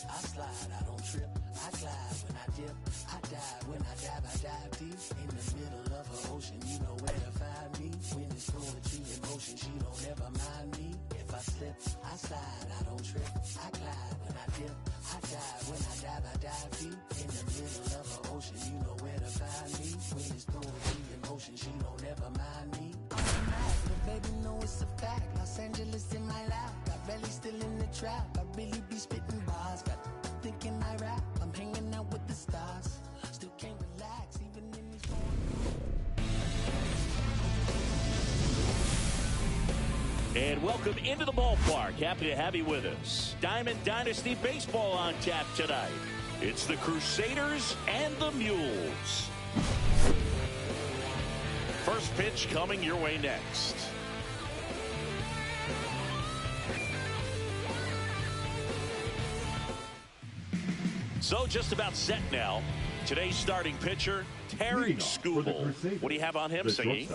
I slide, I don't trip. I glide when I dip. I dive when I dive deep. In the middle of an ocean, you know where to find me. When it's poetry in motion, she don't ever mind me. If I slip, I slide, I don't trip. I glide when I dip. I dive when I dive deep. In the middle of an ocean, you know where to find me. When it's poetry in motion, she don't ever mind me. I'm mad, but baby, know it's a fact. Los Angeles in my lap. Got belly still in the trap. I really be spitting bars. Got thinking I rap. I'm hanging out with the stars. Still can't relax, even in these And welcome into the ballpark. Happy to have you with us. Diamond Dynasty Baseball on tap tonight. It's the Crusaders and the Mules. First pitch coming your way next. So just about set now. Today's starting pitcher, Tarik Skubal. What do you have on him, Singy?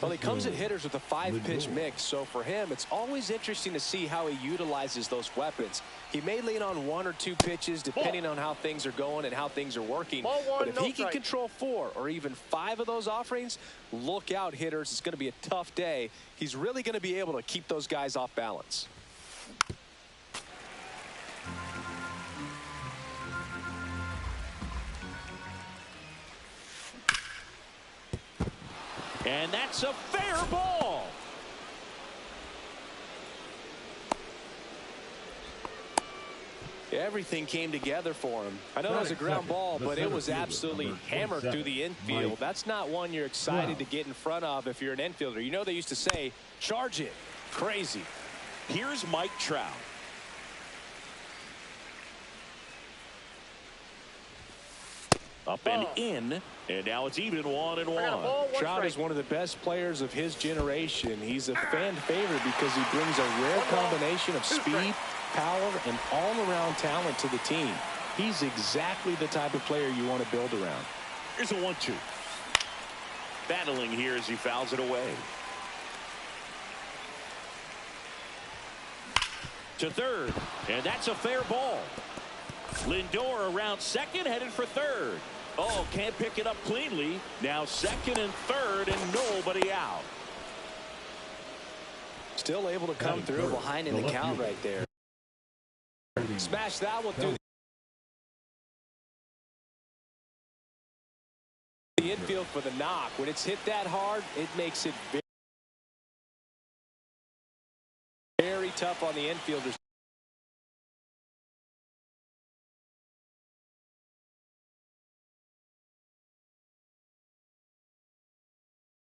Well, he comes at hitters with a 5-pitch mix, so for him, it's always interesting to see how he utilizes those weapons. He may lean on 1 or 2 pitches depending on how things are going and how things are working. But if he can control 4 or even 5 of those offerings, look out, hitters. It's going to be a tough day. He's really going to be able to keep those guys off balance. And that's a fair ball. Everything came together for him. I know it was a ground ball, but it was absolutely hammered through the infield. That's not one you're excited to get in front of if you're an infielder. You know they used to say, charge it. Crazy. Here's Mike Trout. Up and in, and now it's even 1-1. Trout is one of the best players of his generation. He's a fan favorite because he brings a rare combination of speed, power, and all-around talent to the team. He's exactly the type of player you want to build around. Here's a 1-2. Battling here as he fouls it away. To third, and that's a fair ball. Lindor around second, headed for third. Oh, can't pick it up cleanly. Now second and third, and nobody out. Still able to come through behind in the count right there. Smash that one through the infield for the knock. When it's hit that hard, it makes it very tough on the infielders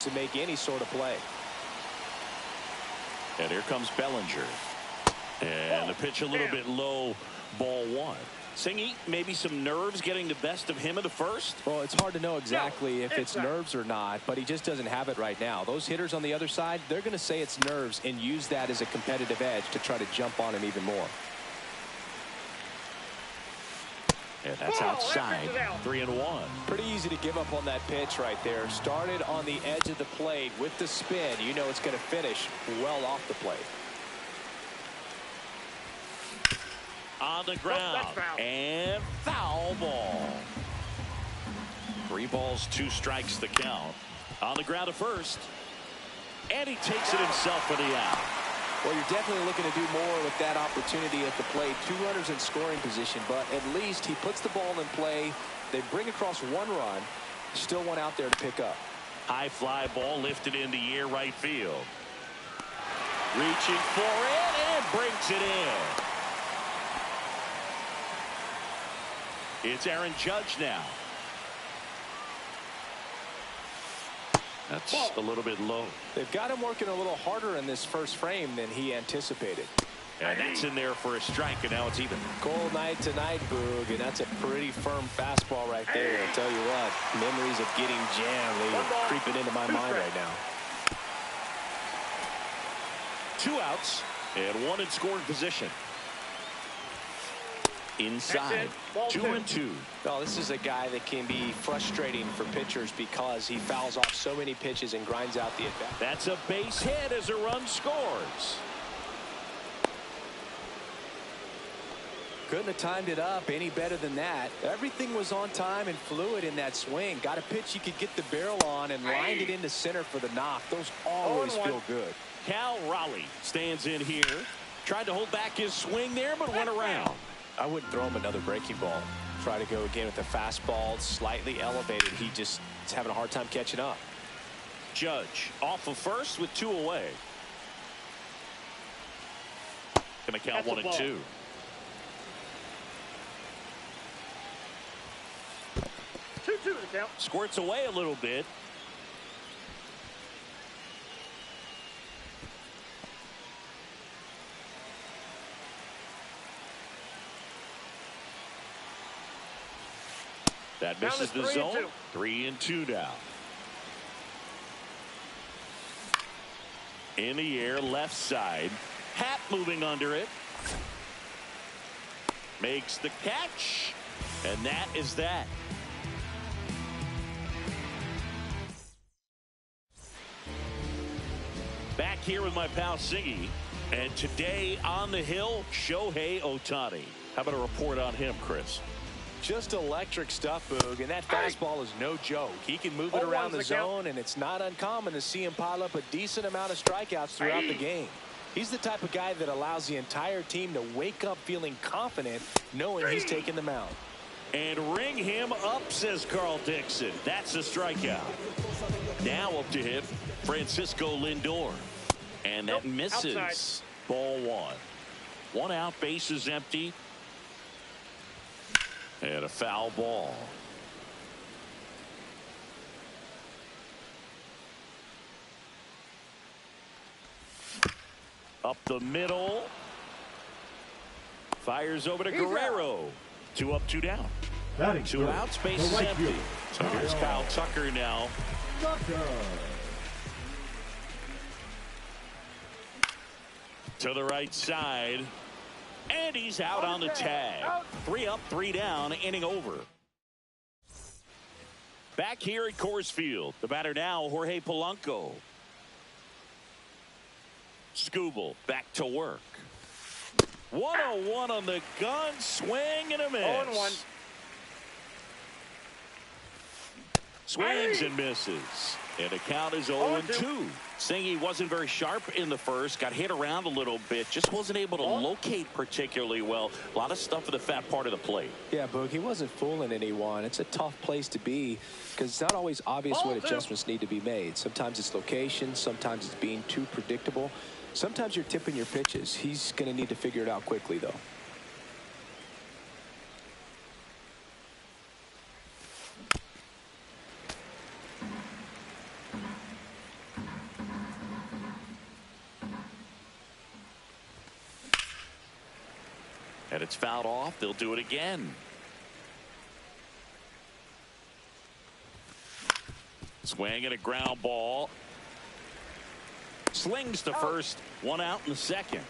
to make any sort of play. And here comes Bellinger. And the pitch a little bit low, ball 1. Singy, maybe some nerves getting the best of him in the first? Well, it's hard to know exactly if it's nerves or not, but he just doesn't have it right now. Those hitters on the other side, they're going to say it's nerves and use that as a competitive edge to try to jump on him even more. And that's outside. 3-1. Pretty easy to give up on that pitch right there. Started on the edge of the plate with the spin. You know it's going to finish well off the plate. On the ground. And foul ball. 3 balls, 2 strikes the count. On the ground at first. And he takes it himself for the out. Well, you're definitely looking to do more with that opportunity at the plate. 2 runners in scoring position, but at least he puts the ball in play. They bring across 1 run. Still one out there to pick up. High fly ball lifted in the air right field. Reaching for it and brings it in. It's Aaron Judge now. That's a little bit low. They've got him working a little harder in this first frame than he anticipated. And that's in there for a strike, and now it's even. Cold night tonight, Boog, and that's a pretty firm fastball right there. I'll tell you what, memories of getting jammed, they are creeping into my mind right now. 2 outs and 1 in scoring position. Inside, 2-2. Well, this is a guy that can be frustrating for pitchers because he fouls off so many pitches and grinds out the at-bat. That's a base hit as a run scores. Couldn't have timed it up any better than that. Everything was on time and fluid in that swing. Got a pitch you could get the barrel on and lined it into center for the knock. Those always feel good. Cal Raleigh stands in here. Tried to hold back his swing there, but went around. I wouldn't throw him another breaking ball. Try to go again with the fastball slightly elevated. He just is having a hard time catching up. Judge off of first with 2 away. Gonna count 1 and 2. Squirts away a little bit. That misses the zone. 3 and 2 now. In the air, left side. Happ moving under it. Makes the catch. And that is that. Back here with my pal Singy. And today on the hill, Shohei Ohtani. How about a report on him, Chris? Just electric stuff, Boog, and that fastball is no joke. He can move it around the zone, and it's not uncommon to see him pile up a decent amount of strikeouts throughout the game. He's the type of guy that allows the entire team to wake up feeling confident, knowing he's taking the mound. And ring him up, says Carl Dixon. That's a strikeout. Now up to hit Francisco Lindor. And that misses. Outside. Ball 1. 1 out, bases empty. And a foul ball. Up the middle. Fires over to Guerrero. 2 up, 2 down. 2 outs, bases empty. So here's Kyle Tucker now. To the right side. And he's out on the tag. 3 up, 3 down, inning over. Back here at Coors Field, the batter now, Jorge Polanco. Skubal back to work. 1-0-1 on the gun, swing and a miss. 0-1. Swings and misses. And the count is 0-2. Singy wasn't very sharp in the first, got hit around a little bit, just wasn't able to locate particularly well. A lot of stuff at the fat part of the plate. Yeah, Boog, he wasn't fooling anyone. It's a tough place to be because it's not always obvious what adjustments need to be made. Sometimes it's location, sometimes it's being too predictable. Sometimes you're tipping your pitches. He's going to need to figure it out quickly, though. And it's fouled off. They'll do it again. Swing and a ground ball. Slings to first. 1 out in the second.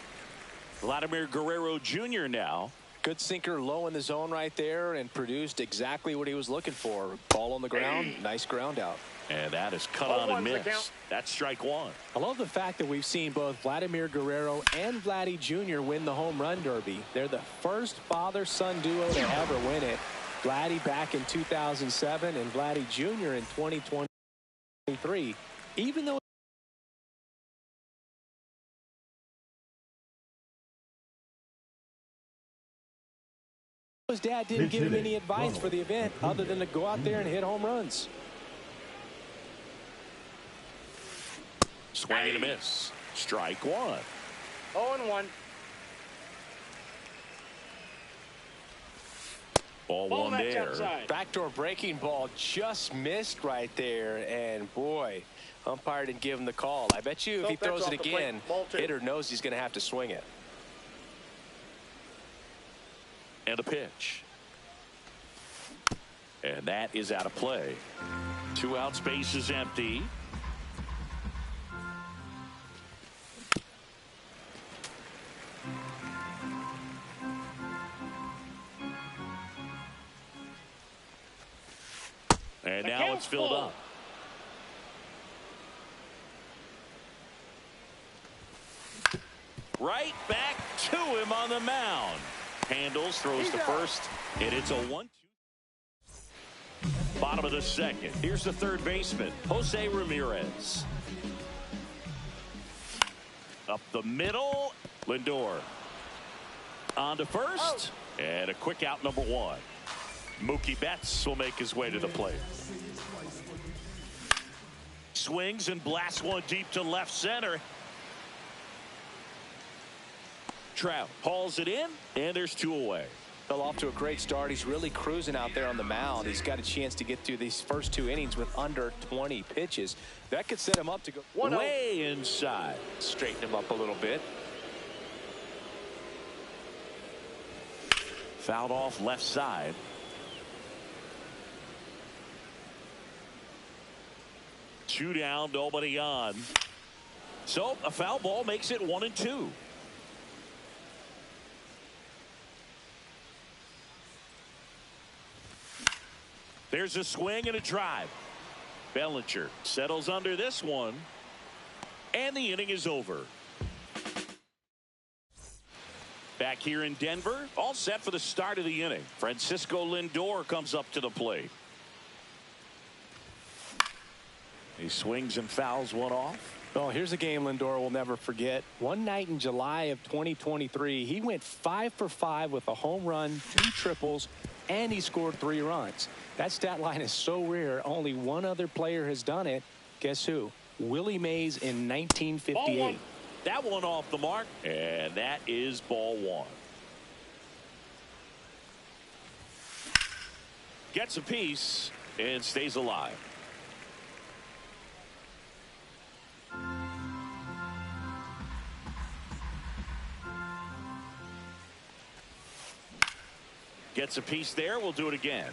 Vladimir Guerrero Jr. now. Good sinker low in the zone right there and produced exactly what he was looking for. Ball on the ground. Nice ground out. And that is cut on and missed. That's strike 1. I love the fact that we've seen both Vladimir Guerrero and Vladdy Jr. win the home run derby. They're the first father-son duo to ever win it. Vladdy back in 2007 and Vladdy Jr. in 2023. Even though his dad didn't give him any advice for the event other than to go out there and hit home runs. Swing and a miss. Strike 1. 0-1. Ball 1 there. Backdoor breaking ball just missed right there. And boy, umpire didn't give him the call. I bet you if he throws it again, hitter knows he's going to have to swing it. And a pitch. And that is out of play. 2 outs, bases empty. And now it's filled up. Right back to him on the mound. Handles, throws to first, and it's a 1-2. Bottom of the second. Here's the third baseman, Jose Ramirez. Up the middle, Lindor. On to first, and a quick out, number one. Mookie Betts will make his way to the plate. Swings and blasts one deep to left center. Trout hauls it in, and there's two away. Well, off to a great start. He's really cruising out there on the mound. He's got a chance to get through these first two innings with under 20 pitches. That could set him up to go way inside. Straighten him up a little bit. Fouled off left side. Two down, nobody on. So a foul ball makes it 1-2. There's a swing and a drive. Bellinger settles under this one, and the inning is over. Back here in Denver, all set for the start of the inning. Francisco Lindor comes up to the plate. He swings and fouls one off. Oh, here's a game Lindor will never forget. One night in July of 2023, he went 5 for 5 with a home run, 2 triples, and he scored 3 runs. That stat line is so rare. Only one other player has done it. Guess who? Willie Mays in 1958. That one off the mark, and that is ball one. Gets a piece and stays alive. Gets a piece there. We'll do it again.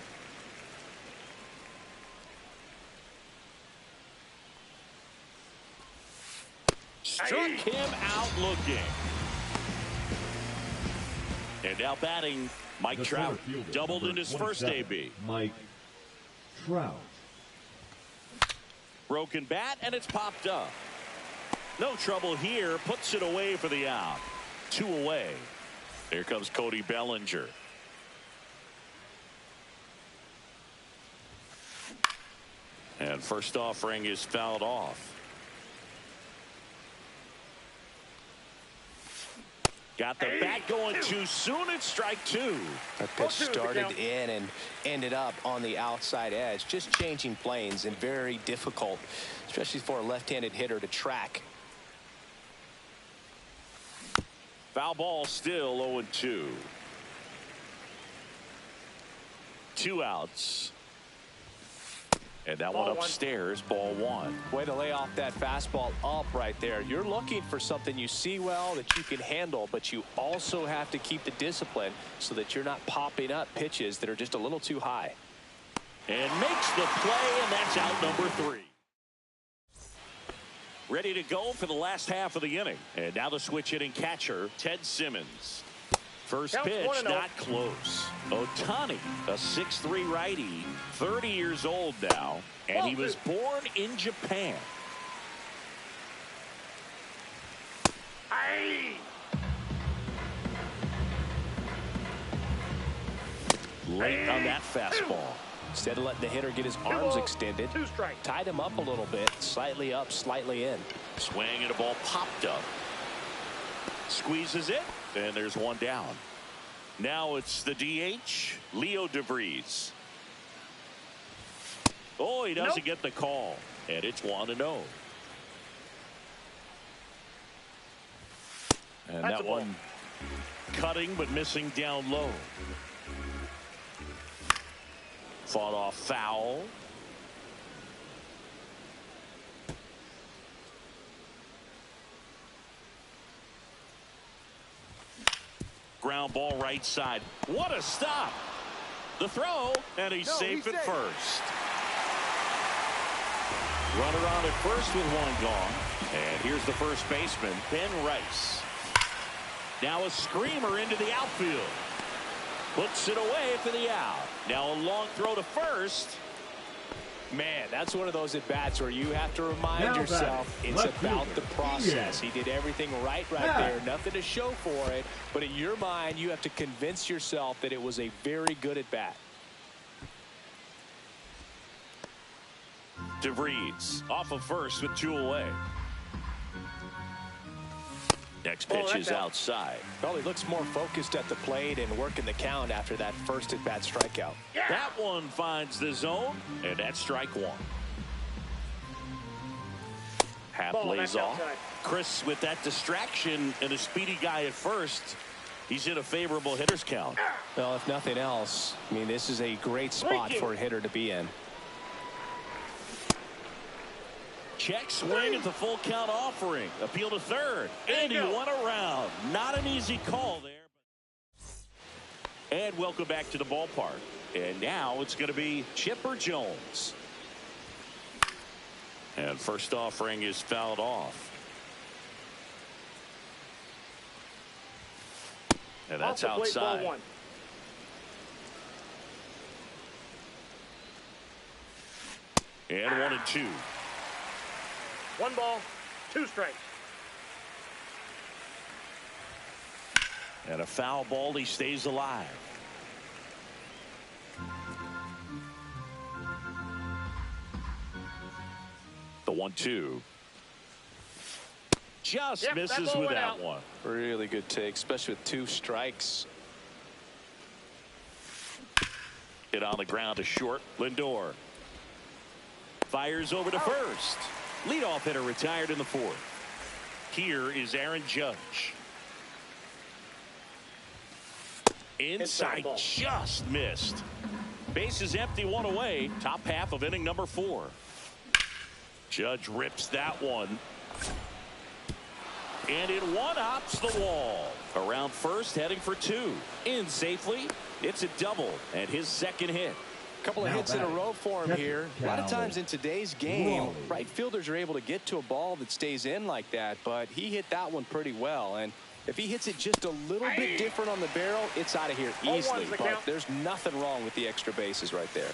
Struck him out looking. And now batting, Mike Trout. Doubled in his first AB. Mike Trout. Broken bat, and it's popped up. No trouble here. Puts it away for the out. 2 away. Here comes Cody Bellinger. And first offering is fouled off. Got the bat going too soon. It's strike 2. That pitch started in and ended up on the outside edge. Just changing planes and very difficult, especially for a left-handed hitter to track. Foul ball still 0-2. 2 outs. And that one upstairs, ball 1. Way to lay off that fastball up right there. You're looking for something you see well that you can handle, but you also have to keep the discipline so that you're not popping up pitches that are just a little too high. And makes the play, and that's out number 3. Ready to go for the last half of the inning. And now the switch hitting catcher, Ted Simmons. First pitch, not close. Ohtani, a 6'3" righty, 30 years old now, and he was born in Japan. Late on that fastball. Instead of letting the hitter get his arms extended, tied him up a little bit, slightly up, slightly in. Swing and a ball popped up. Squeezes it, and there's one down. Now it's the DH, Leo DeVries. Oh, he doesn't get the call, and it's 1-0. And that one cutting but missing down low. Fought off foul. Ground ball right side. What a stop. The throw, and he's safe at first. Runner on at first with one gone. And here's the first baseman, Ben Rice. Now a screamer into the outfield. Puts it away for the out. Now a long throw to first. Man, that's one of those at-bats where you have to remind yourself it's about the process. He did everything right there. Nothing to show for it. But in your mind, you have to convince yourself that it was a very good at-bat. DeVries off of first with 2 away. Next pitch is outside. Well, he looks more focused at the plate and working the count after that first at-bat strikeout. Yeah. That one finds the zone, and that's strike 1. Half lays off. Outside. Chris, with that distraction and a speedy guy at first, he's in a favorable hitter's count. Well, if nothing else, I mean, this is a great spot for a hitter to be in. Check swing at the full count offering. Appeal to third. And he won around. Not an easy call there. And welcome back to the ballpark. And now it's going to be Chipper Jones. And first offering is fouled off. And that's outside. And 1-2. 1 ball, 2 strikes. And a foul ball, he stays alive. The 1-2. Just misses with that one. Really good take, especially with 2 strikes. Hit on the ground to short. Lindor fires over to first. Leadoff hitter retired in the 4th. Here is Aaron Judge. Inside, just missed. Base is empty, 1 away. Top half of inning number 4. Judge rips that one. And it one-hops the wall. Around first, heading for 2. In safely. It's a double and his second hit. Couple of hits in a row for him here. A lot of times in today's game, right fielders are able to get to a ball that stays in like that, but he hit that one pretty well. And if he hits it just a little bit different on the barrel, it's out of here easily. But there's nothing wrong with the extra bases right there.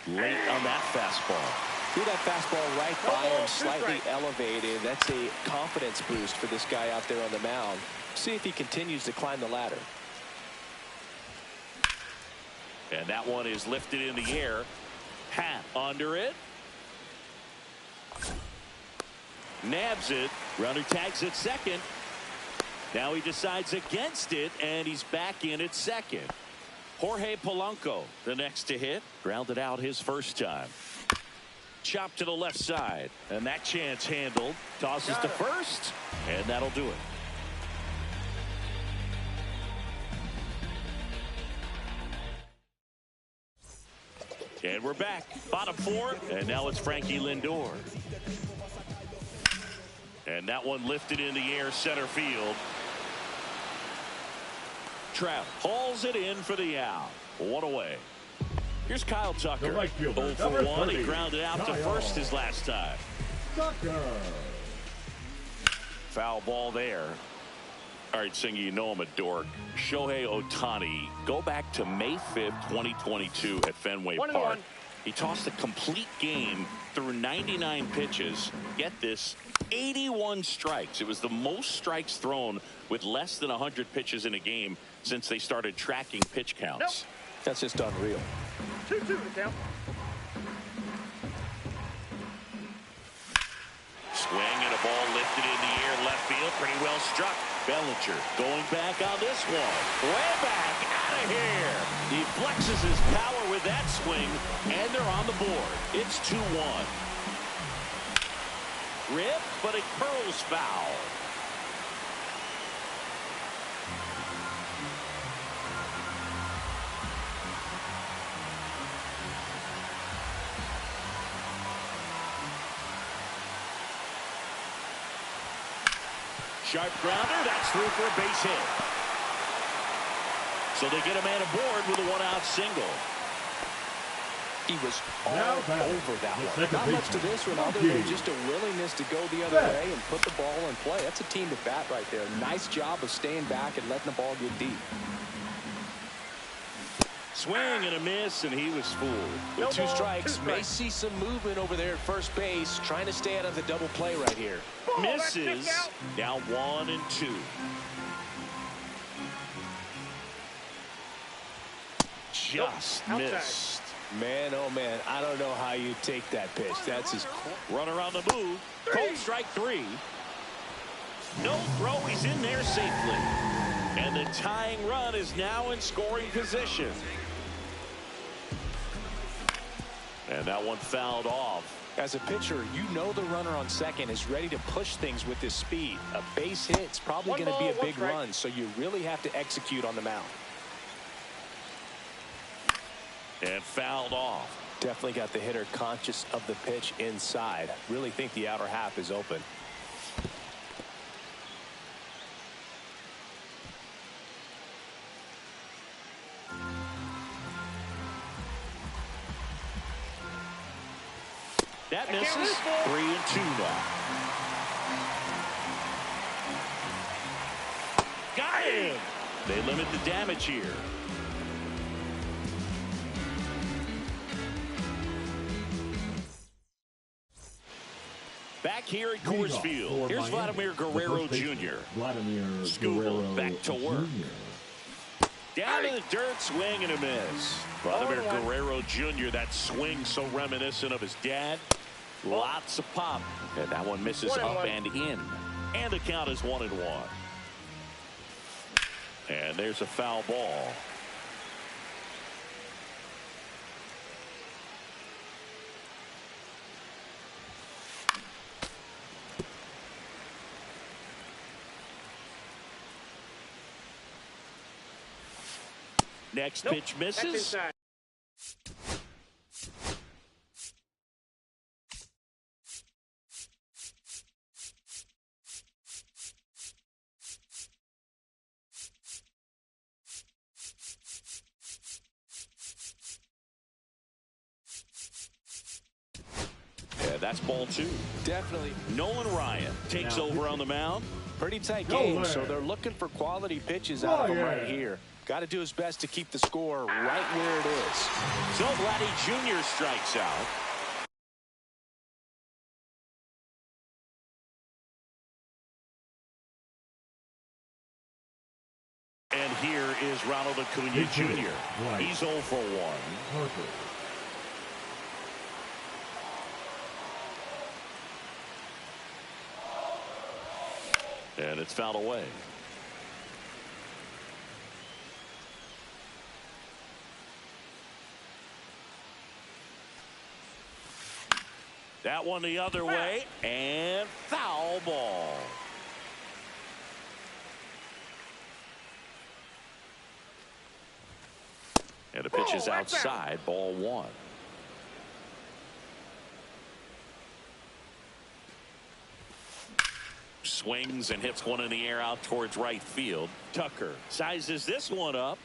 Late on that fastball. Threw that fastball right by him, slightly elevated. That's a confidence boost for this guy out there on the mound. See if he continues to climb the ladder. And that one is lifted in the air. Hat under it. Nabs it. Runner tags at second. Now he decides against it, and he's back in at second. Jorge Polanco, the next to hit. Grounded out his first time. Chopped to the left side. And that chance handled. Tosses to first, and that'll do it. And we're back. Bottom 4. And now it's Frankie Lindor. And that one lifted in the air, center field. Trout hauls it in for the out. 1 away. Here's Kyle Tucker. 0 for 1. He grounded out to first his last time. Tucker. Foul ball there. All right, Singy, you know I'm a dork. Shohei Ohtani, go back to May 5th, 2022 at Fenway Park. He tossed a complete game through 99 pitches. Get this, 81 strikes. It was the most strikes thrown with less than 100 pitches in a game since they started tracking pitch counts. That's just unreal. 2-2 to count. Swing and a ball lifted in the air, left field, pretty well struck. Bellinger going back on this one. Way back, out of here. He flexes his power with that swing, and they're on the board. It's 2-1. Rip, but it curls foul. Sharp grounder, that's through for a base hit. So they get a man aboard with a one-out single. He was all over that one. Not much to this one other than just a willingness to go the other way and put the ball in play. That's a team to bat right there. Nice job of staying back and letting the ball get deep. Swing and a miss, and he was fooled. With two strikes, may see some movement over there at first base, trying to stay out of the double play right here. Misses. Now 1 and 2. Just missed. Man, oh man, I don't know how you take that pitch. That's his runner on the move. Cold strike 3. No throw. He's in there safely. And the tying run is now in scoring position. And that one fouled off. As a pitcher, you know the runner on second is ready to push things with his speed. A base hit's probably going to be a big run, so you really have to execute on the mound. And fouled off. Definitely got the hitter conscious of the pitch inside. Really think the outer half is open. That misses. 3 and 2 now. Got him. They limit the damage here. Back here at Coors Field, here's Vladimir Guerrero Jr. Skubal back to work. Down in the dirt, swing and a miss. Vladimir Guerrero Jr., that swing so reminiscent of his dad. Lots of pop. And that one misses up and in. And the count is 1 and 1. And there's a foul ball. Next pitch misses. Yeah, that's ball 2. Definitely. Nolan Ryan takes over on the mound. Pretty tight game, so they're looking for quality pitches out of him right here. Got to do his best to keep the score right where it is. So Vladdy Jr. strikes out. And here is Ronald Acuna Jr. He's 0 for 1. And it's fouled away. That one the other way, and foul ball. And the pitch is outside, ball 1. Swings and hits one in the air out towards right field. Tucker sizes this one up,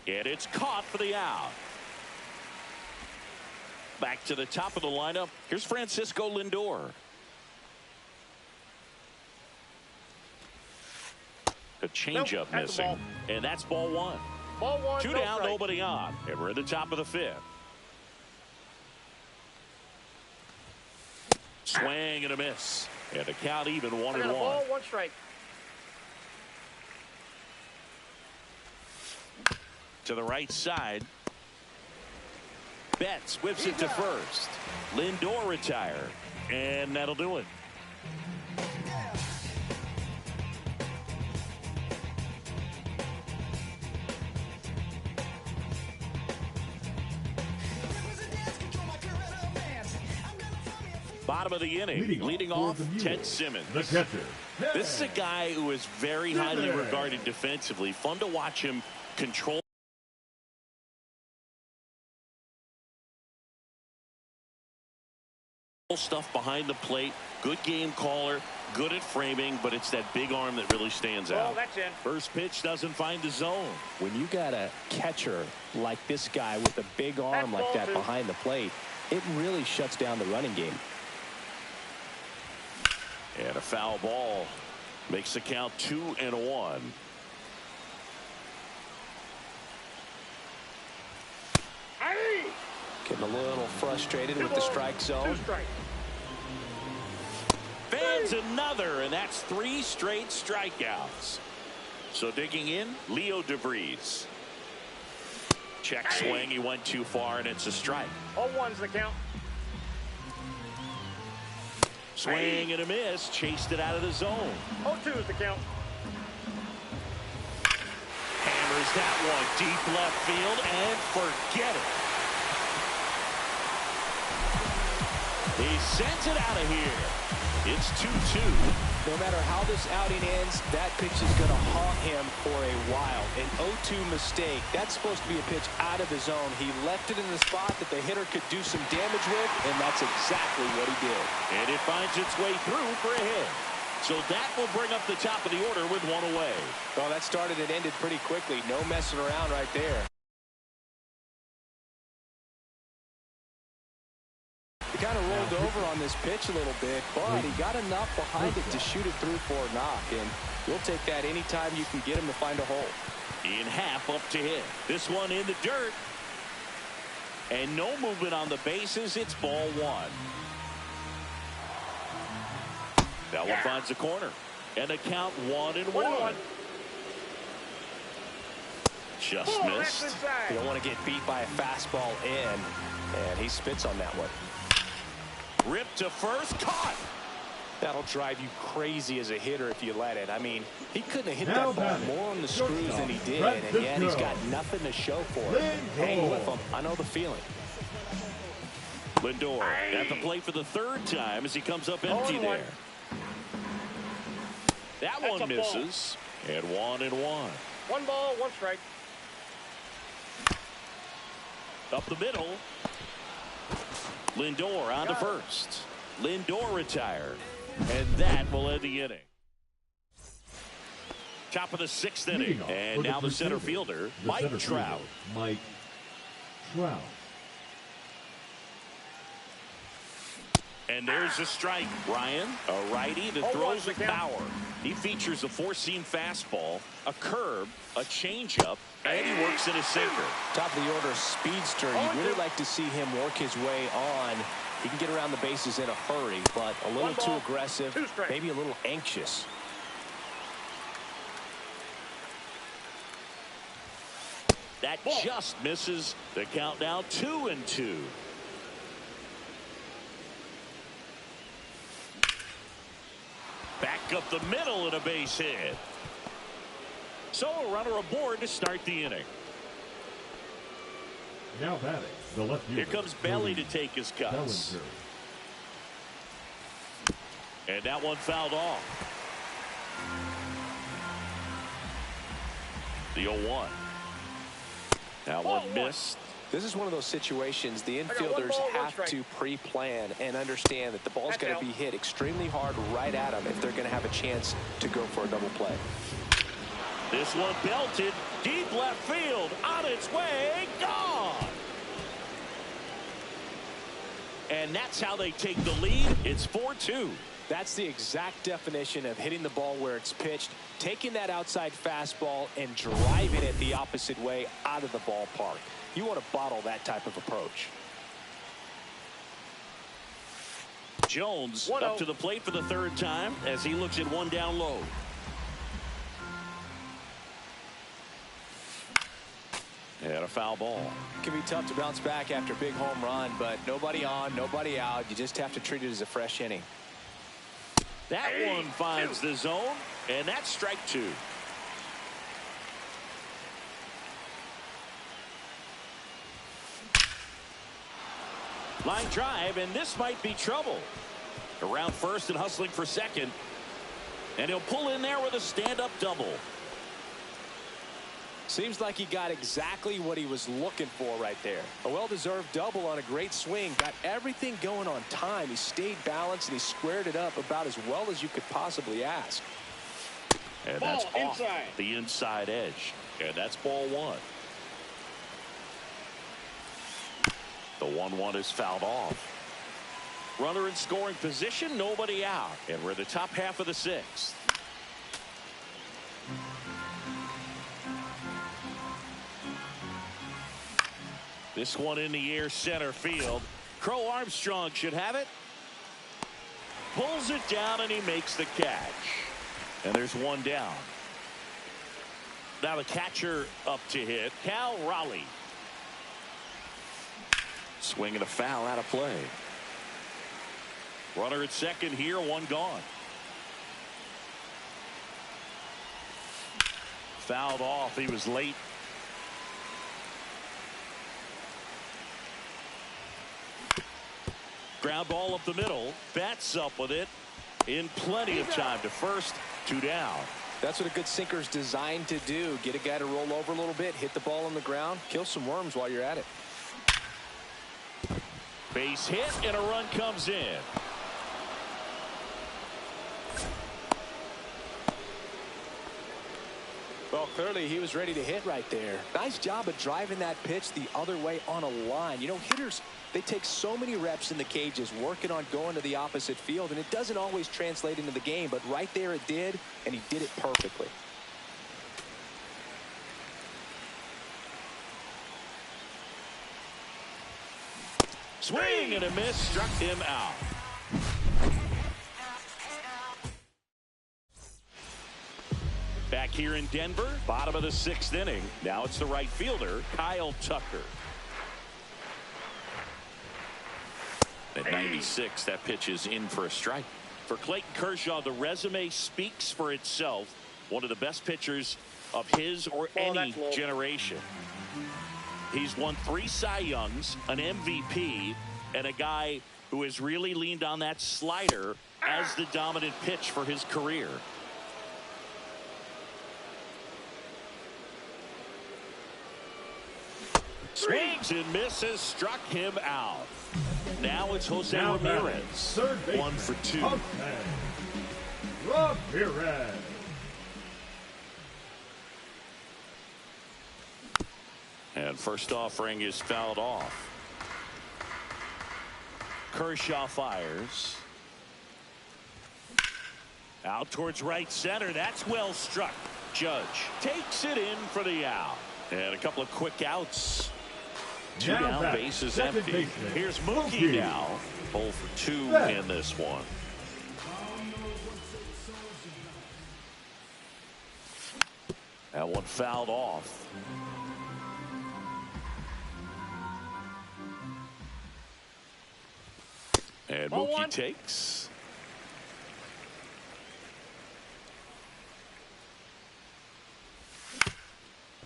and it's caught for the out. Back to the top of the lineup. Here's Francisco Lindor. A changeup missing. And that's ball 1. Ball 1. 2 down, nobody on. And we're at the top of the 5th. Swing and a miss. And the count even 1 and 1. Ball 1 strike. To the right side. Betts whips it to first. Lindor retire. And that'll do it. Bottom of the inning, leading off Ted Simmons. This is a guy who is very highly regarded defensively. Fun to watch him control stuff behind the plate. Good game caller, good at framing, but it's that big arm that really stands out. That's in. First pitch doesn't find the zone. When you got a catcher like this guy with a big arm like that behind the plate, it really shuts down the running game. And a foul ball makes the count 2 and 1. Getting a little frustrated with the strike zone. 2 strikes. Fans another, and that's 3 straight strikeouts. So digging in, Leo DeVries. Check swing. He went too far, and it's a strike. 0-1's the count. Swing and a miss. Chased it out of the zone. 0-2's the count. Hammers that one deep left field, and forget it. He sends it out of here. It's 2-2. No matter how this outing ends, that pitch is going to haunt him for a while. An 0-2 mistake. That's supposed to be a pitch out of the zone. He left it in the spot that the hitter could do some damage with, and that's exactly what he did. And it finds its way through for a hit. So that will bring up the top of the order with 1 away. Well, that started and ended pretty quickly. No messing around right there. He kind of rolled over on this pitch a little bit, but he got enough behind it to shoot it through for a knock. And you'll take that anytime you can get him to find a hole. In half up to hit. This one in the dirt. And no movement on the bases. It's ball 1. That one finds the corner. And the count 1-1. Just missed. You don't want to get beat by a fastball in. And he spits on that one. Ripped to first. Caught. That'll drive you crazy as a hitter if you let it. I mean, he couldn't have hit that ball more on the screws than he did, and yet he's got nothing to show for it. Hang with him. I know the feeling. Lindor at the plate for the 3rd time as he comes up empty there. That one misses. And 1-1. 1 ball, 1 strike. Up the middle. Lindor on to first. Lindor retired. And that will end the inning. Top of the 6th inning. And now the center fielder, Mike Trout. Mike Trout. And there's a strike. Ryan, a righty that throws with power. He features a 4-seam fastball, a curve, a changeup, and he works in a sinker. Top of the order, speedster. You'd really like to see him work his way on. He can get around the bases in a hurry, but a little too aggressive, maybe a little anxious. That just misses. The count now 2-2. Back up the middle and a base hit. So a runner aboard to start the inning. Now batting, the left fielder. Here comes Belly to take his cuts. Bellinger. And that one fouled off. The 0-1. That one missed. This is one of those situations the infielders have to pre-plan and understand that the ball's going to be hit extremely hard right at them if they're going to have a chance to go for a double play. This one belted deep left field, on its way, gone. And that's how they take the lead. It's 4-2. That's the exact definition of hitting the ball where it's pitched, taking that outside fastball and driving it the opposite way out of the ballpark. You want to bottle that type of approach. Jones up to the plate for the 3rd time as he looks at one down low. And a foul ball. It can be tough to bounce back after a big home run, but nobody on, nobody out. You just have to treat it as a fresh inning. That one finds the zone, and that's strike 2. Line drive, and this might be trouble. Around first and hustling for second. And he'll pull in there with a stand-up double. Seems like he got exactly what he was looking for right there. A well-deserved double on a great swing. Got everything going on time. He stayed balanced, and he squared it up about as well as you could possibly ask. And that's off the inside edge. And that's ball 1. The 1-1 is fouled off. Runner in scoring position, nobody out. And we're in the top half of the 6th. This one in the air center field. Crow Armstrong should have it. Pulls it down and he makes the catch. And there's one down. Now the catcher up to hit, Cal Raleigh. Swing and a foul out of play. Runner at second here, one gone. Fouled off. He was late. Ground ball up the middle. Bats up with it. In plenty of time to first. Two down. That's what a good sinker is designed to do. Get a guy to roll over a little bit, hit the ball on the ground, kill some worms while you're at it. Base hit and a run comes in. Well, clearly he was ready to hit right there. Nice job of driving that pitch the other way on a line. You know, hitters, they take so many reps in the cages working on going to the opposite field, and it doesn't always translate into the game, but right there it did, and he did it perfectly. Swing and a miss, struck him out. Back here in Denver, bottom of the sixth inning. Now it's the right fielder, Kyle Tucker. At 96, that pitch is in for a strike. For Clayton Kershaw, the resume speaks for itself. One of the best pitchers of his or any generation. He's won 3 Cy Youngs, an MVP, and a guy who has really leaned on that slider as the dominant pitch for his career. Swings and misses, struck him out. Now it's Jose Ramirez. 1 for 2. Ramirez. And first offering is fouled off. Kershaw fires. Out towards right center. That's well struck. Judge takes it in for the out. And a couple of quick outs. 2 down, bases empty. Here's Mookie now. 0 for 2 in this one. That one fouled off. And Mookie takes.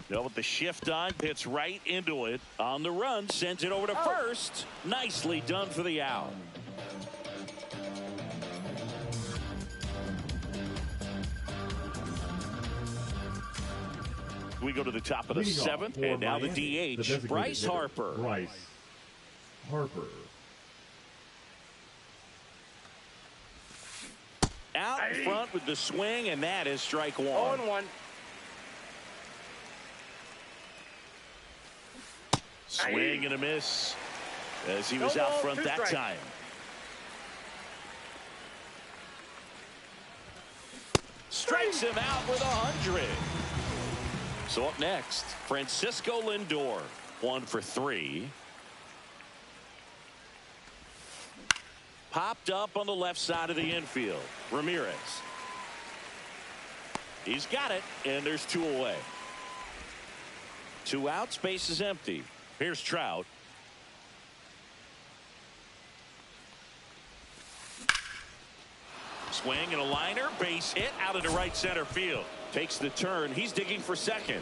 Now with the shift on, hits right into it. On the run, sends it over to first. Nicely done for the out. We go to the top of the 7th, and now the DH, Bryce Harper. Bryce Harper. Out in front with the swing, and that is strike 1. 0-1. Swing and a miss as he was out front that time. Strikes him out with 100. So up next, Francisco Lindor, 1 for 3. Popped up on the left side of the infield. Ramirez. He's got it, and there's 2 away. 2 outs, base is empty. Here's Trout. Swing and a liner, base hit out into right center field. Takes the turn. He's digging for second.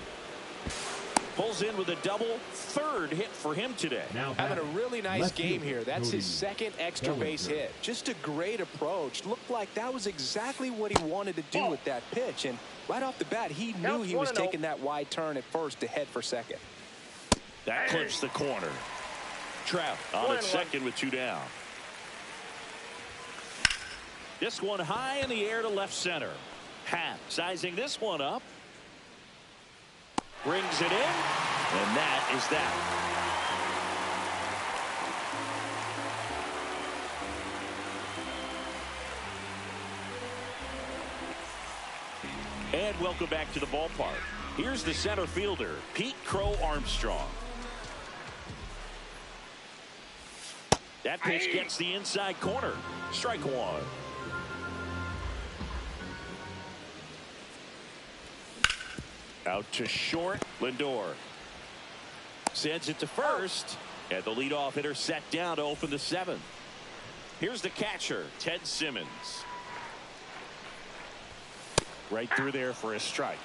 Pulls in with a double. 3rd hit for him today. Now having a really nice game here. That's his 2nd extra base hit. Just a great approach. Looked like that was exactly what he wanted to do with that pitch. And right off the bat, he knew he was taking that wide turn at first to head for second. That clips the corner. Trout on at second with 2 down. This one high in the air to left center. Happ sizing this one up. Brings it in, and that is that. And welcome back to the ballpark. Here's the center fielder, Pete Crow Armstrong. That pitch gets the inside corner. Strike one. Out to short. Lindor sends it to first. And the leadoff hitter set down to open the seventh. Here's the catcher, Ted Simmons. Right through there for a strike.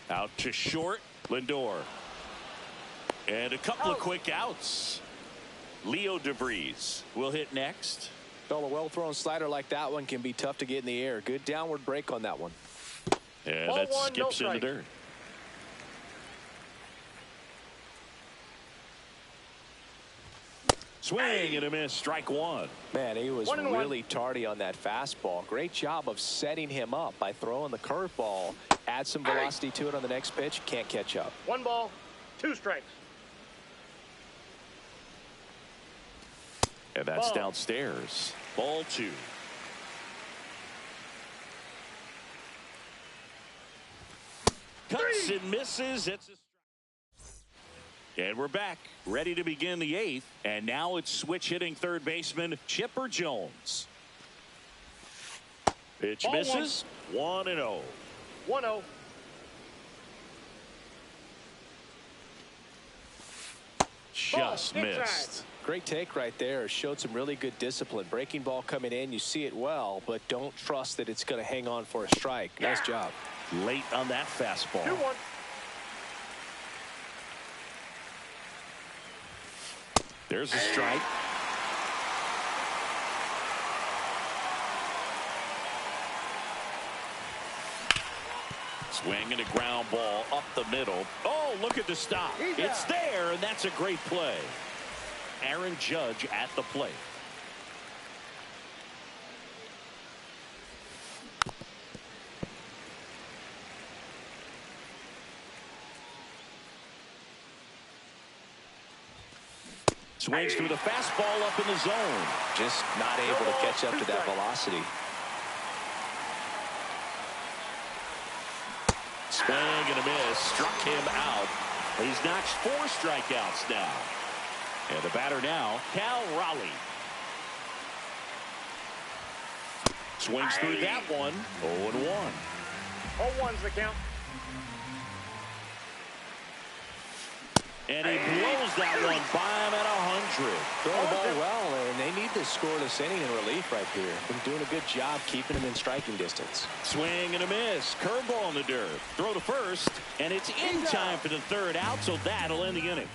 Out to short. Lindor. And a couple of quick outs. Leo DeVries will hit next. Well, a well-thrown slider like that one can be tough to get in the air. Good downward break on that one. And that skips in the dirt. Swing and a miss. Strike one. Man, he was really tardy on that fastball. Great job of setting him up by throwing the curveball. Add some velocity to it on the next pitch. Can't catch up. 1 ball, 2 strikes. And that's downstairs. Ball 2. Cuts and misses. It's a strike. And we're back, ready to begin the 8th. And now it's switch hitting third baseman Chipper Jones. Pitch misses. 1-0. 1-0. Just missed. Great take right there. Showed some really good discipline. Breaking ball coming in. You see it well, but don't trust that it's going to hang on for a strike. Nice job. Late on that fastball. 2-1. There's a strike. Swing and a ground ball up the middle. Oh, look at the stop. It's there, and that's a great play. Aaron Judge at the plate. Swings through the fastball up in the zone. Just not able to catch up to that velocity. Swing and a miss. Struck him out. He's notched 4 strikeouts now. And the batter now, Cal Raleigh. Swings through that one. 0-1. 0-1's the count. And he blows that one by him at 100. Throwing the ball well, and they need this scoreless inning in relief right here. Been doing a good job keeping him in striking distance. Swing and a miss. Curveball in the dirt. Throw to first, and it's in time for the third out, so that'll end the inning.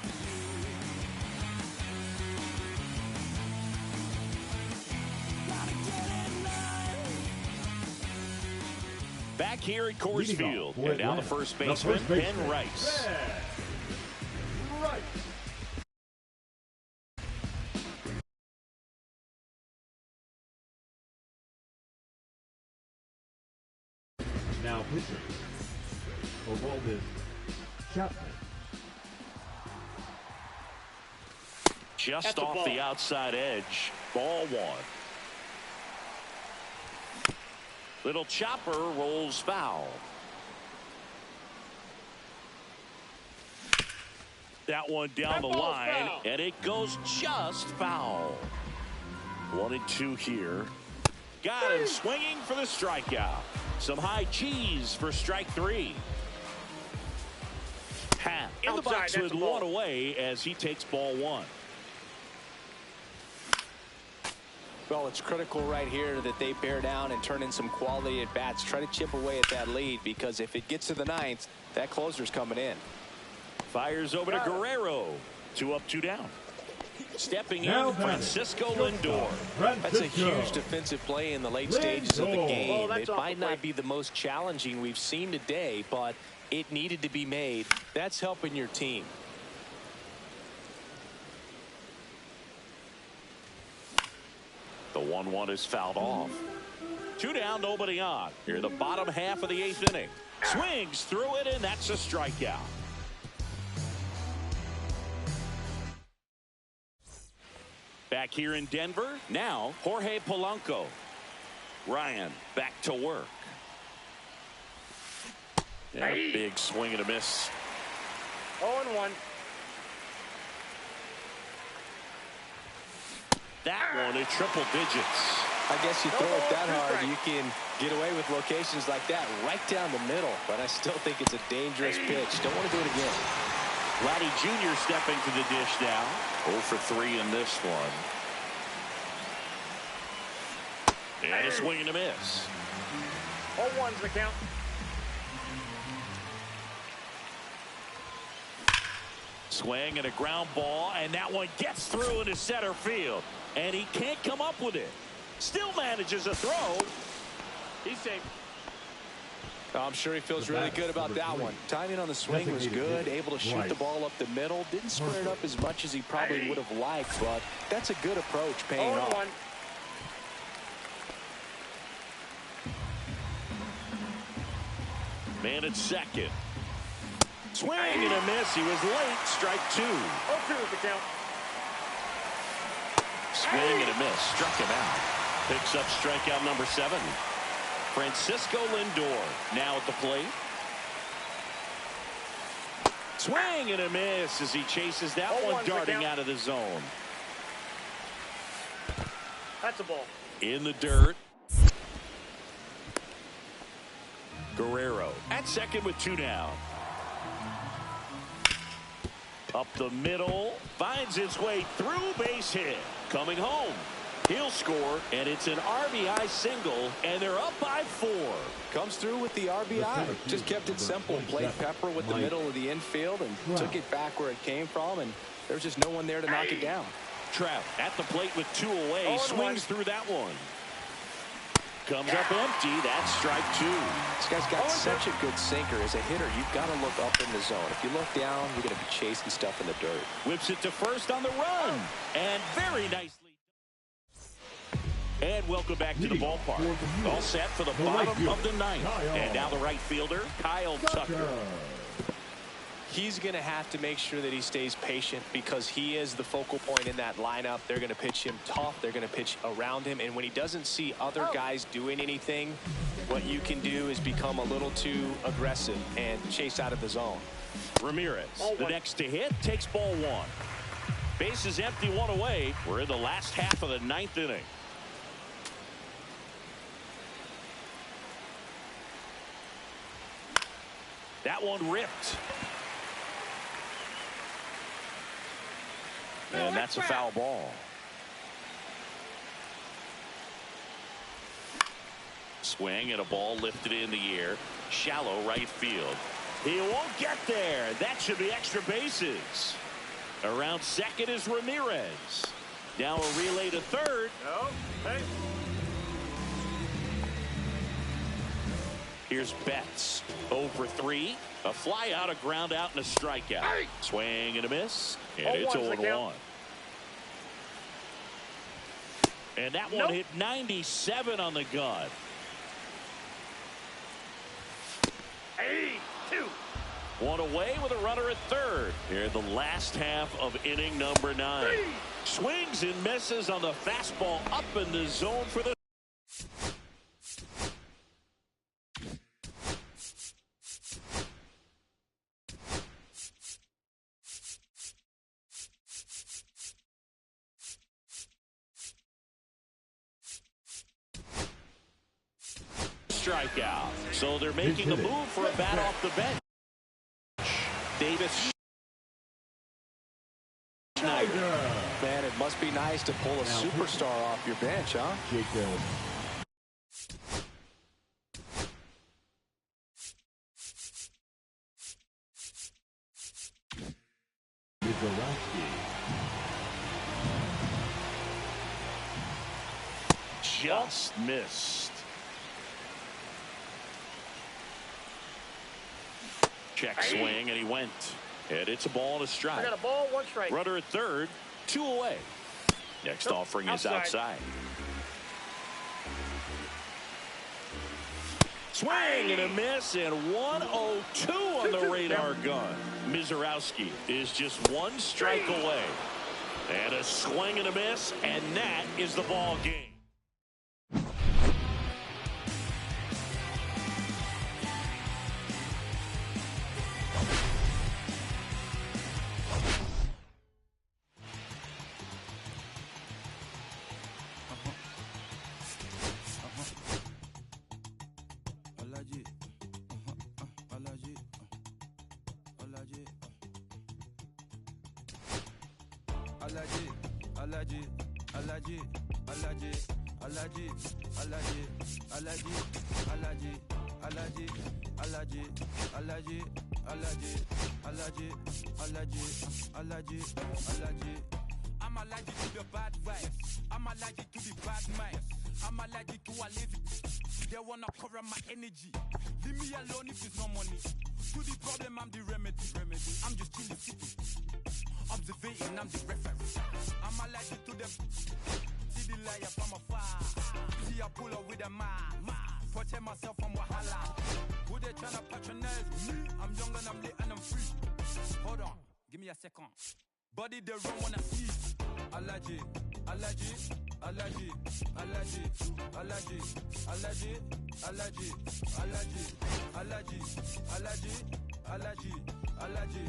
Back here at Coors Field, and now the first baseman, Ben Rice. Now pitching for Walden Chapman. Just off the outside edge. Ball 1. Little chopper rolls foul. That one down the line, and it goes just foul. 1-2 here. Got him swinging for the strikeout. Some high cheese for strike 3. Happ in the box with 1 away as he takes ball 1. Well, it's critical right here that they bear down and turn in some quality at bats. Try to chip away at that lead, because if it gets to the 9th, that closer's coming in. Fires over to Guerrero. 2 up, 2 down. Stepping in, Francisco Lindor. That's a huge defensive play in the late stages of the game. It might not be the most challenging we've seen today, but it needed to be made. That's helping your team. The 1-1 is fouled off. 2 down, nobody on. Here in the bottom half of the 8th inning. Swings through it, and that's a strikeout. Back here in Denver, now Jorge Polanco. Ryan back to work. Yeah, big swing and a miss. 0-1. That one at triple digits. I guess you throw it that hard, you can get away with locations like that right down the middle. But I still think it's a dangerous pitch. Don't want to do it again. Vladdy Jr. stepping to the dish now. 0 for 3 in this one. And a swing and a miss. 0-1's the count. Swing and a ground ball, and that one gets through into center field. And he can't come up with it. Still manages a throw. He's safe. I'm sure he feels really good about that one. Timing on the swing was good, able to shoot the ball up the middle. Didn't square it up as much as he probably would have liked, but that's a good approach, paying off. 0-1. Man at second. Swing and a miss. He was late. Strike 2. 0-2 is the count. Swing and a miss. Struck him out. Picks up strikeout number 7. Francisco Lindor now at the plate. Swing and a miss as he chases that one darting out of the zone. That's a ball. In the dirt. Guerrero at second with 2 down. Up the middle. Finds its way through, base hit. Coming home. He'll score, and it's an RBI single, and they're up by 4. Comes through with the RBI. Just kept it simple. Played Pepper with the middle of the infield and took it back where it came from, and there's just no one there to knock it down. Trout at the plate with 2 away. Swings through that one. Comes up empty. That's strike 2. This guy's got such a good sinker. As a hitter, you've got to look up in the zone. If you look down, you're going to be chasing stuff in the dirt. Whips it to first on the run. And very nicely. And welcome back to the ballpark. All set for the bottom of the 9th. And now the right fielder, Kyle Tucker. He's going to have to make sure that he stays patient because he is the focal point in that lineup. They're going to pitch him tough. They're going to pitch around him. And when he doesn't see other guys doing anything, what you can do is become a little too aggressive and chase out of the zone. Ramirez, the next to hit, takes ball 1. Base is empty, 1 away. We're in the last half of the 9th inning. That one ripped. And that's a foul ball. Swing and a ball lifted in the air. Shallow right field. He won't get there. That should be extra bases. Around second is Ramirez. Now a relay to third. No. Hey. Here's Betts. 0 for 3. A fly out, a ground out, and a strikeout. Hey. Swing and a miss. And it's 0-1. And that one hit 97 on the gun. 2. 1 away with a runner at third. Here in the last half of inning number 9. Swings and misses on the fastball up in the zone for the strikeout. So they're making a move for a bat off the bench. Davis. Schneider. Man, it must be nice to pull a superstar off your bench, huh? Just missed. Check swing, and he went. And it's a ball and a strike. I got a ball, 1 strike. Runner at third, 2 away. Next offering is outside. Swing and a miss, and 1-0-2 on the radar gun. Mizorowski is just 1 strike away. And a swing and a miss, and that is the ball game. I'm allergic to the bad vibes. I'm allergic to the bad minds. I'm allergic to a lazy. They wanna cover my energy. Leave me alone if it's no money. To the problem, I'm the remedy. I'm just chilling, sitting, observating. I'm the referee. I'm allergic to the. See the liar from afar. See I pull up with a man. Protect myself from wahala. Who they tryna patronize me? I'm young and I'm lit and I'm free. Hold on, give me a second. Body they run when I see. Allergy, allergy, allergy, allergy, allergy, allergy, allergy, allergy, allergy, allergy, allergy, allergy,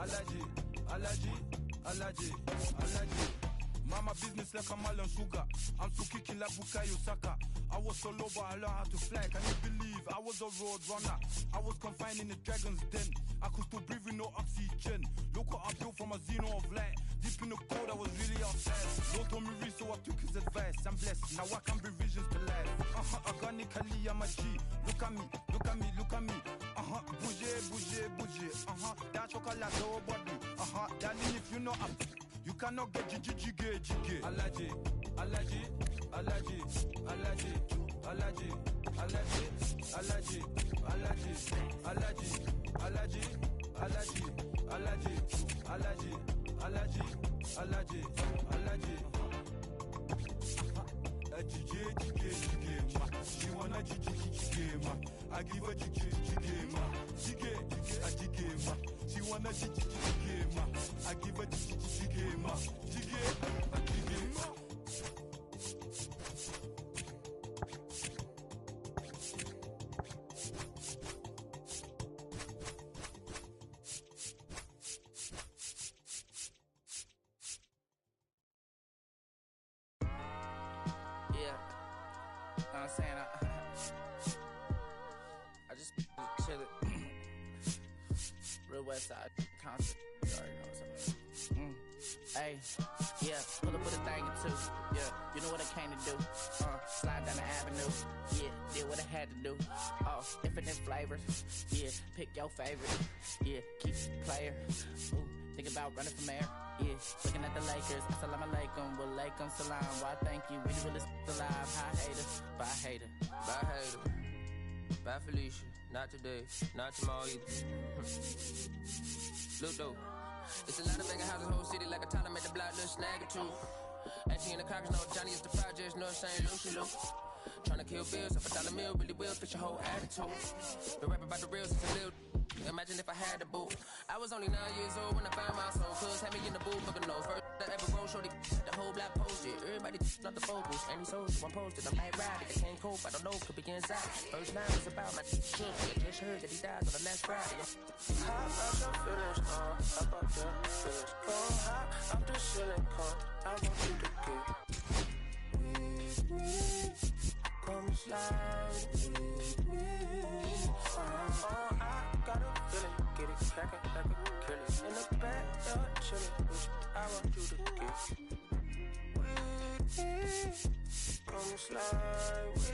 allergy, allergy, allergy, allergy. Mama business like a melon sugar. I'm still kicking like Bukayo Saka. I was so low but I learned how to fly. Can you believe I was a road runner? I was confined in the dragon's den. I could still breathe with no oxygen. Look what I built from a xeno of light. Deep in the cold I was really outside. Lord told me read so I took his advice. I'm blessed, now I can bring visions to life. Organically I'm a G. Look at me, look at me, look at me. Bouger, bouger, bouger. That chocolate over body. Darling if you know I'm. You cannot get jiggy. Allergy, allergy, allergy, allergy, allergy, allergy, allergy, allergy, allergy, allergy, allergy, allergy, allergy, allergy, allergy, allergy. Jiggy, she wanna jiggy, ma. I give her jiggy, ma. Jiggy, ma. She wanna jiggy, ma. I give her jiggy, ma. Jiggy, ma. I'm saying I just chillin'. Real West Side concert. You already know what's up. Hey, yeah, pull up with a thing or two. Yeah, you know what I came to do. Slide down the avenue. Yeah, did what I had to do. Oh, infinite flavors. Yeah, pick your favorite. Yeah, keep player. Ooh, think about running from air. Yeah, looking at the Lakers. Assalamu alaikum, wa alaikum salam. Why thank you, we the realest alive. Hi haters, bye hater. Bye hater, bye Felicia. Not today, not tomorrow either. Look though, it's a lot of vacant houses, whole city like a toddler made the block, little snag or two. 18 in the cockers, no Johnny is the projects, no St. Lucie, Luke. Tryna kill bills, if $1 meal really will fit your whole attitude. The rap about the real since a little. Imagine if I had the boot. I was only 9 years old when I found my soul. Cuz had me in the booth, fucking nose. First I ever rolled, shorty, the whole block posted. Everybody not the focus. Any souls, one posted. I might ride it, I can't cope, I don't know, could be inside. First line was about my shook. I just heard that he died on the last Friday. How about your feelings, how about your feelings? Go high, I'm just chilling, I want you to get with me. Come slide with me. I got a feeling, get it crackin' like a killer. In the back, chillin' with you, I want you to get with me. Come slide with me.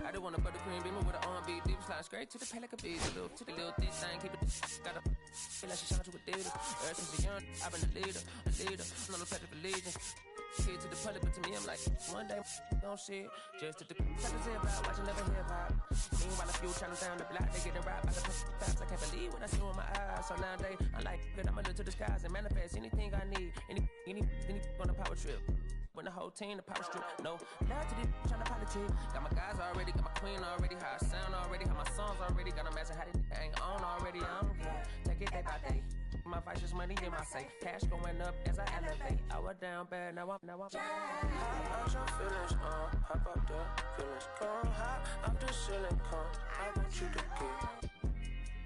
I just want a buttercream beamer with an R&B deep slide straight to the pay like a beat. To the little thick thing, keep it gotta feel like she shine to a theater. Ever since a young, I've been a leader. I'm on the pledge of allegiance. Kid to the public, but to me, I'm like, one day, don't see it. Just to the zip out, watching never hip hop. Meanwhile, a few channels down the block, they getting robbed by the fast. I can't believe what I see with my eyes. So nowadays, I'm like, good, I'ma look to the skies and manifest anything I need. Any on a power trip. When the whole team, the power strip. No, love to this, tryna politic. Got my guys already, got my queen already. How I sound already, how my songs already. Got them asking how they ain't on already. I don't care. Take it day by day. My vice is money in my safe. Cash going up as I elevate. I was down bad, now I'm. How about your feelings, how about the feelings? Come high, I'm just chilling, I want you to get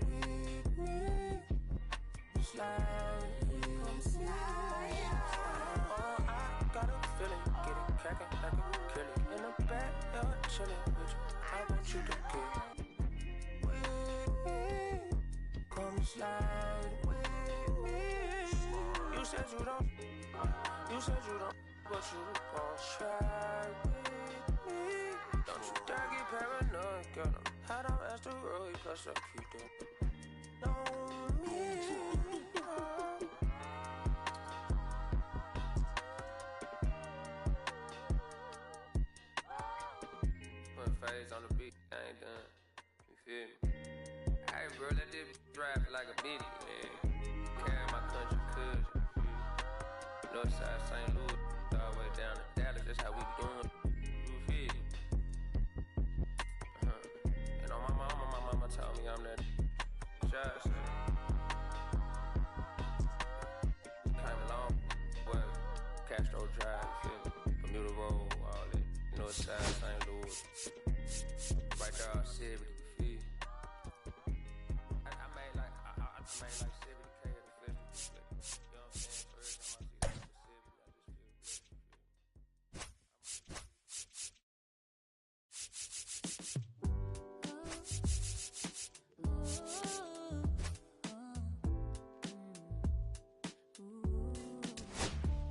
with me. Slide with me. I got a feeling, get it crackin' like a killer. In the back, chillin' with you, I want you to get with me. Come slide with me. You said you don't, but you gon' try with me. Don't you dare get paranoid, girl. I'm hot on asteroid, plus I keep that on me. Put phase on the beat, I ain't done. You feel me? Hey, bro, let this drive like a bitty, man. Carry my country cousin. Northside St. Louis, all the way down to Dallas, that's how we doing. You feel me? And on my mama told me I'm that shot. Came a long way, Castro Drive, you feel me? Bermuda Road, all that. Northside St. Louis. Right there, 70, you feel me? I made like 70K at the festival. You know what I'm saying? So every time I see that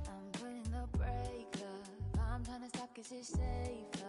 I'm putting the brake up. I'm trying to stop 'cause it's safe.